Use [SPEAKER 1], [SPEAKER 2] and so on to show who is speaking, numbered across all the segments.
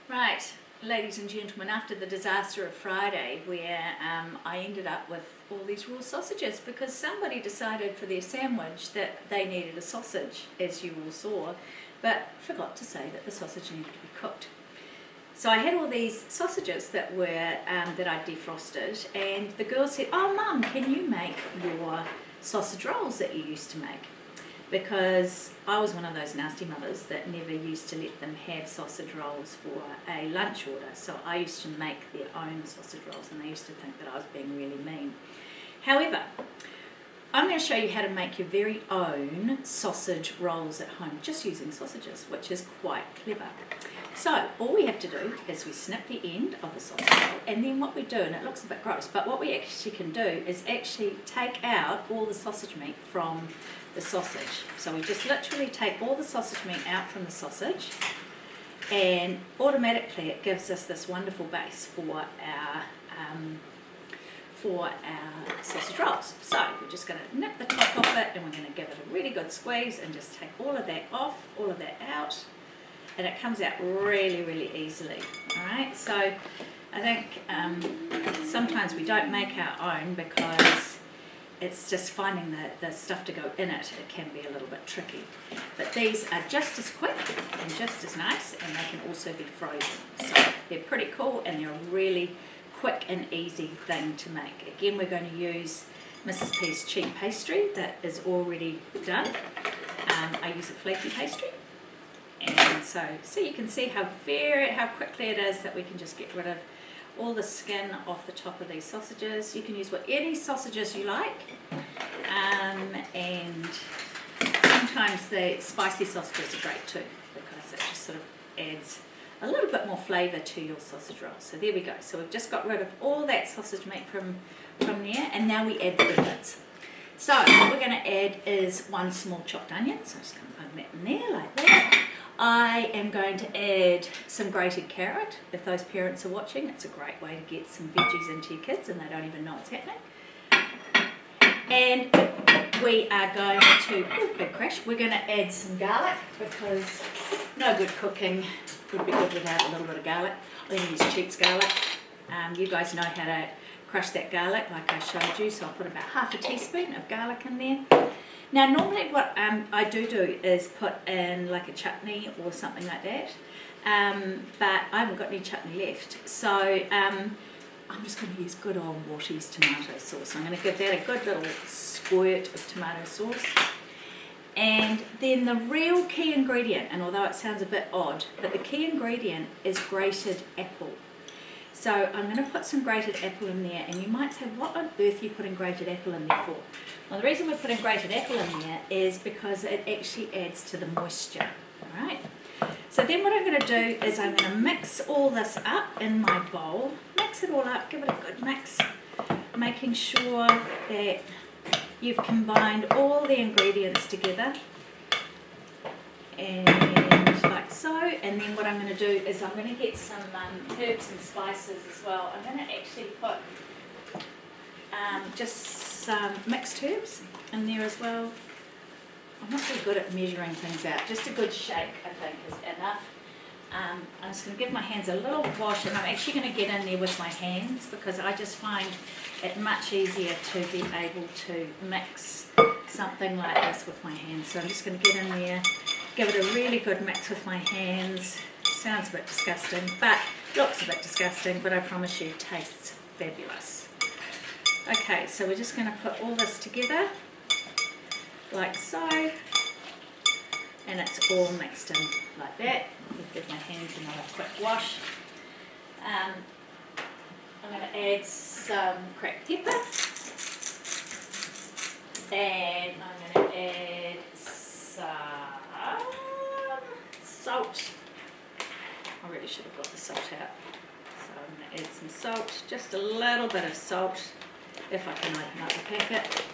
[SPEAKER 1] Right, ladies and gentlemen, after the disaster of Friday where I ended up with all these raw sausages because somebody decided for their sandwich that they needed a sausage, as you all saw, but forgot to say that the sausage needed to be cooked. So I had all these sausages that were that I defrosted, and the girl said, "Oh Mum, can you make your sausage rolls that you used to make?" Because I was one of those nasty mothers that never used to let them have sausage rolls for a lunch order. So I used to make their own sausage rolls, and they used to think that I was being really mean. However, I'm going to show you how to make your very own sausage rolls at home, just using sausages, which is quite clever. So all we have to do is we snip the end of the sausage roll, and then what we do, and it looks a bit gross, but what we actually can do is actually take out all the sausage meat from the sausage. So we just literally take all the sausage meat out from the sausage, and automatically it gives us this wonderful base for our sausage rolls. So we're just going to nip the top off it, and we're going to give it a really good squeeze and just take all of that off, all of that out, and it comes out really, really easily. Alright, so I think sometimes we don't make our own because it's just finding the stuff to go in it. It can be a little bit tricky. But these are just as quick and just as nice, and they can also be frozen. So they're pretty cool, and they're a really quick and easy thing to make. Again, we're going to use Mrs. P's cheap pastry that is already done. I use a flaky pastry. And so you can see how quickly it is that we can just get rid of all the skin off the top of these sausages. You can use any sausages you like, and sometimes the spicy sausages are great too, because it just sort of adds a little bit more flavour to your sausage roll. So there we go. So we've just got rid of all that sausage meat from there, and now we add the good bits. So what we're going to add is one small chopped onion. So I'm just going to put that in there like that. I am going to add some grated carrot. If those parents are watching, it's a great way to get some veggies into your kids and they don't even know what's happening. And we are going to, big crash, we're going to add some garlic, because no good cooking would be good without a little bit of garlic. I'm going to use Cheats garlic. You guys know how to crush that garlic like I showed you, so I'll put about half a teaspoon of garlic in there. Now normally what I do is put in like a chutney or something like that, but I haven't got any chutney left, so I'm just going to use good old Watties tomato sauce. I'm going to give that a good little squirt of tomato sauce. And then the real key ingredient, and although it sounds a bit odd, but the key ingredient is grated apple. So I'm going to put some grated apple in there, and you might say, what on earth are you putting grated apple in there for? Well, the reason we're putting grated apple in there is because it actually adds to the moisture. Alright? So then what I'm going to do is I'm going to mix all this up in my bowl. Mix it all up, give it a good mix, making sure that you've combined all the ingredients together, and like so. And then what I'm going to do is I'm going to get some herbs and spices as well. I'm going to actually put just some mixed herbs in there as well. I'm not very good at measuring things out. Just a good shake, I think, is enough. I'm just going to give my hands a little wash, and I'm actually going to get in there with my hands because I just find it much easier to be able to mix something like this with my hands. So I'm just going to get in there, give it a really good mix with my hands. Sounds a bit disgusting, but looks a bit disgusting, but I promise you, tastes fabulous. Okay, so we're just going to put all this together like so, and it's all mixed in like that. I'll give my hands another quick wash. I'm going to add some cracked pepper, and I'm going to add some salt. I really should have got the salt out. So I'm going to add some salt, just a little bit of salt, if I can open up the packet.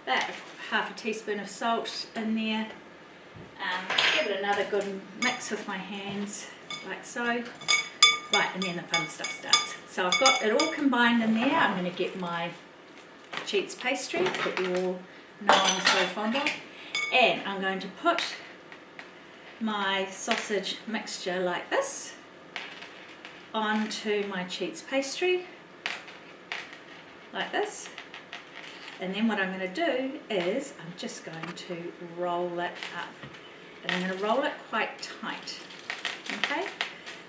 [SPEAKER 1] About half a teaspoon of salt in there. Give it another good mix with my hands, like so. Right, and then the fun stuff starts. So I've got it all combined in there. I'm going to get my Cheats pastry that you all know I'm so fond of, and I'm going to put my sausage mixture like this onto my cheese pastry, like this. And then what I'm going to do is I'm just going to roll it up. And I'm going to roll it quite tight. Okay?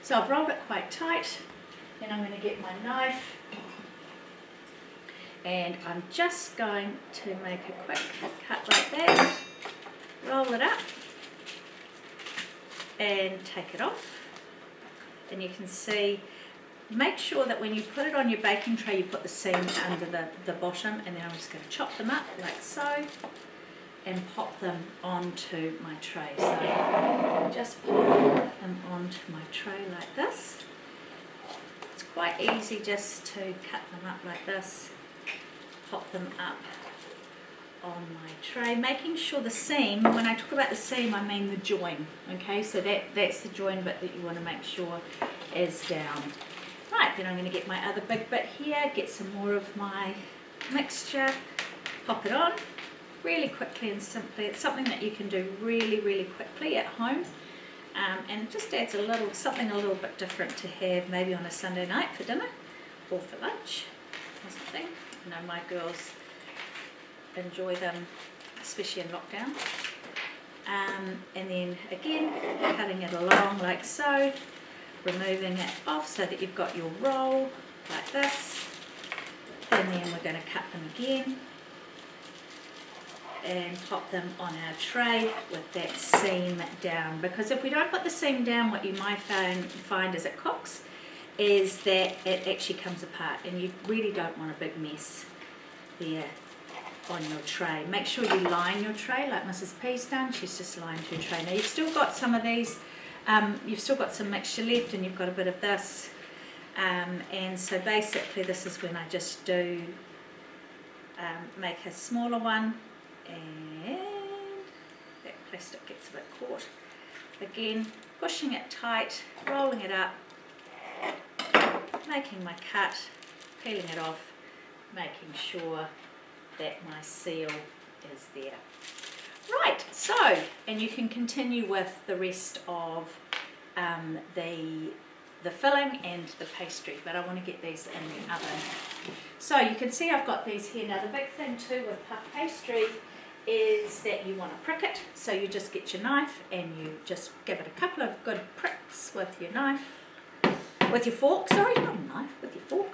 [SPEAKER 1] So I've rolled it quite tight. Then I'm going to get my knife. And I'm just going to make a quick cut like that. Roll it up. And take it off. And you can see, make sure that when you put it on your baking tray, you put the seam under the bottom, and then I'm just going to chop them up like so and pop them onto my tray. So just pop them onto my tray like this. It's quite easy just to cut them up like this, pop them up on my tray, making sure the seam, when I talk about the seam I mean the join, okay, so that's the join bit that you want to make sure is down. Right, then I'm going to get my other big bit here, get some more of my mixture, pop it on really quickly and simply. It's something that you can do really quickly at home, and it just adds something a little bit different to have maybe on a Sunday night for dinner or for lunch or something. I know my girls enjoy them, especially in lockdown. And then again, cutting it along like so, removing it off so that you've got your roll like this, and then we're going to cut them again and pop them on our tray with that seam down, because if we don't put the seam down, what you might find as it cooks is that it actually comes apart, and you really don't want a big mess there on your tray. Make sure you line your tray like Mrs. P's done. She's just lined her tray. Now you've still got some of these, you've still got some mixture left, and you've got a bit of this, and so basically this is when I just do make a smaller one, and that plastic gets a bit caught. Again, pushing it tight, rolling it up, making my cut, peeling it off, making sure that my seal is there. Right, so, and you can continue with the rest of the filling and the pastry, but I want to get these in the oven. So you can see I've got these here. Now the big thing too with puff pastry is that you want to prick it, so you just get your knife and you just give it a couple of good pricks with your knife, with your fork, sorry, not a knife, with your fork.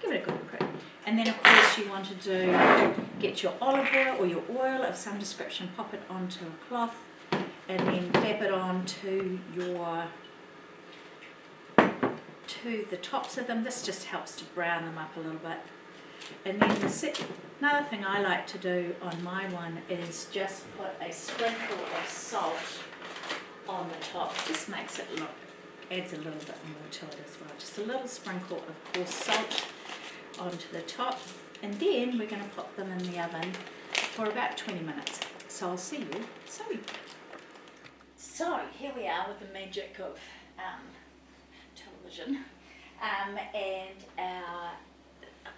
[SPEAKER 1] Give it a good prick. And then of course you want to get your olive oil or your oil of some description, pop it onto a cloth, and then dab it onto the tops of them. This just helps to brown them up a little bit. And then another thing I like to do on my one is just put a sprinkle of salt on the top. Just makes it look, adds a little bit more to it as well. Just a little sprinkle of coarse salt onto the top, and then we're going to pop them in the oven for about 20 minutes. So I'll see you soon. So here we are with the magic of television, and our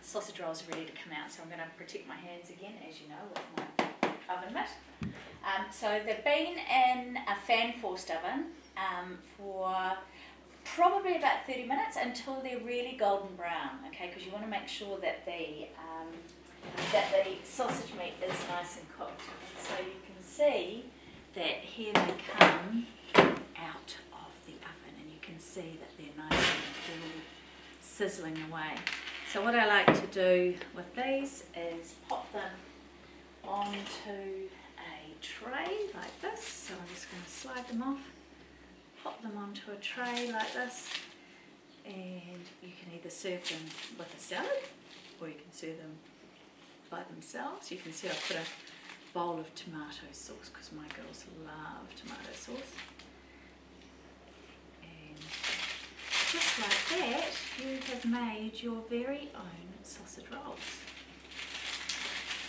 [SPEAKER 1] sausage rolls are ready to come out. So I'm going to protect my hands again, as you know, with my oven mitt. So they've been in a fan forced oven for probably about 30 minutes until they're really golden brown, okay, because you want to make sure that the sausage meat is nice and cooked. And so you can see that here they come out of the oven, and you can see that they're nice and all sizzling away. So what I like to do with these is pop them onto a tray like this. So I'm just going to slide them off, pop them onto a tray like this, and you can either serve them with a salad or you can serve them by themselves. You can see I've put a bowl of tomato sauce because my girls love tomato sauce. And just like that, you have made your very own sausage rolls.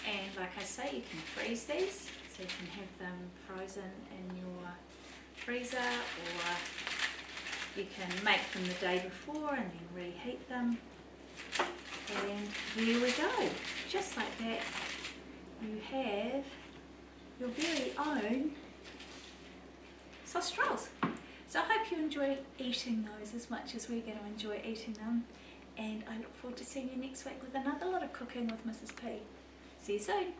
[SPEAKER 1] And like I say, you can freeze these, so you can have them frozen in your freezer, or you can make them the day before and then reheat them. And there we go. Just like that, you have your very own sausage rolls. So I hope you enjoy eating those as much as we're going to enjoy eating them. And I look forward to seeing you next week with another lot of cooking with Mrs. P. See you soon.